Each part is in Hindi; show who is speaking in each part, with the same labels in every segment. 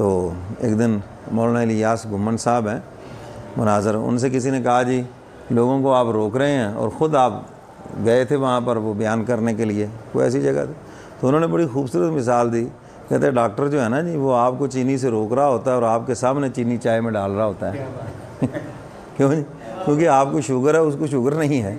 Speaker 1: तो एक दिन मौलाना इलियास गुम्मन साहब हैं मुनाज़र, उनसे किसी ने कहा जी लोगों को आप रोक रहे हैं और ख़ुद आप गए थे वहाँ पर वो बयान करने के लिए, कोई ऐसी जगह थी। तो उन्होंने बड़ी खूबसूरत मिसाल दी, कहते हैं डॉक्टर जो है ना जी वो आपको चीनी से रोक रहा होता है और आपके सामने चीनी चाय में डाल रहा होता है क्यों जी? क्योंकि आपको शुगर है, उसको शुगर नहीं है,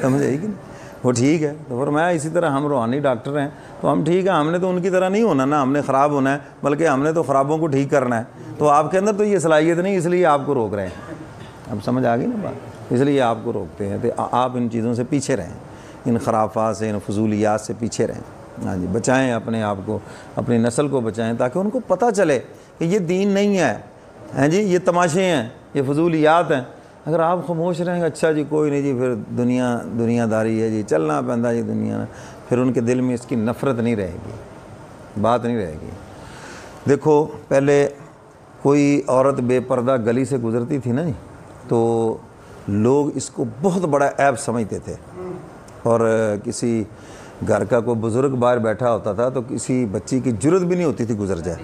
Speaker 1: समझे कि नहीं? वो ठीक है। तो फरमाया इसी तरह हम रूहानी डॉक्टर हैं तो हम ठीक है, हमने तो उनकी तरह नहीं होना ना, हमने ख़राब होना है, बल्कि हमने तो ख़राबों को ठीक करना है। तो आपके अंदर तो ये सलाहियत नहीं, इसलिए आपको रोक रहे हैं। अब समझ आ गई ना बात? इसलिए आपको रोकते हैं। तो आप इन चीज़ों से पीछे रहें, इन खराफात से, इन फजूलियात से पीछे रहें। हाँ जी, बचाएं अपने आप को, अपनी नस्ल को बचाएं, ताकि उनको पता चले कि ये दीन नहीं है, हैं जी, ये तमाशे हैं, ये फजूलियात हैं। अगर आप खामोश रहेंगे, अच्छा जी कोई नहीं जी, फिर दुनियादारी है जी, चलना पैंदा जी दुनिया, फिर उनके दिल में इसकी नफ़रत नहीं रहेगी, बात नहीं रहेगी। देखो पहले कोई औरत बेपर्दा गली से गुज़रती थी ना जी, तो लोग इसको बहुत बड़ा ऐब समझते थे। और किसी घर का कोई बुज़ुर्ग बाहर बैठा होता था तो किसी बच्ची की जुर्रत भी नहीं होती थी गुज़र जाए।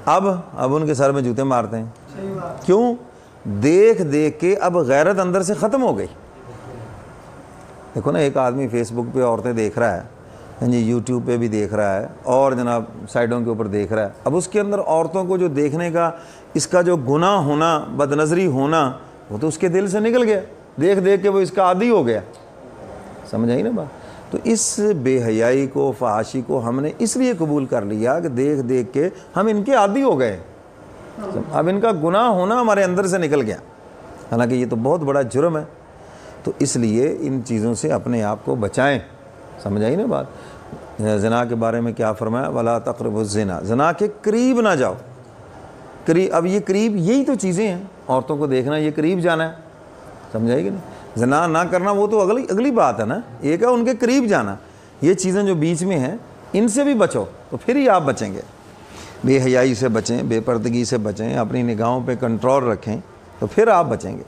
Speaker 1: अब उनके सर में जूते मारते हैं, क्यों? देख देख के अब गैरत अंदर से ख़त्म हो गई। देखो ना, एक आदमी फेसबुक पे औरतें देख रहा है जी, यूट्यूब पे भी देख रहा है और जनाब साइडों के ऊपर देख रहा है। अब उसके अंदर औरतों को जो देखने का, इसका जो गुनाह होना, बदनज़री होना, वो तो उसके दिल से निकल गया, देख देख के वो इसका आदी हो गया। समझ आई ना बात? तो इस बेहयाई को, फहाशी को हमने इसलिए कबूल कर लिया कि देख देख के हम इनके आदी हो गए। अब इनका गुनाह होना हमारे अंदर से निकल गया, हालांकि ये तो बहुत बड़ा जुर्म है। तो इसलिए इन चीज़ों से अपने आप को बचाएं। समझ आई ना बात? ज़िना के बारे में क्या फरमाया, वला तक़रबुज़ ज़िना, ज़िना के करीब ना जाओ। करीब, अब ये करीब यही तो चीज़ें हैं, औरतों को देखना, ये करीब जाना है। समझ आई कि नहीं? ज़िना ना करना वो तो अगली बात है ना, एक है उनके करीब जाना। ये चीज़ें जो बीच में हैं इनसे भी बचो, तो फिर ही आप बचेंगे। बेहयाई से बचें, बेपर्दगी से बचें, अपनी निगाहों पे कंट्रोल रखें, तो फिर आप बचेंगे।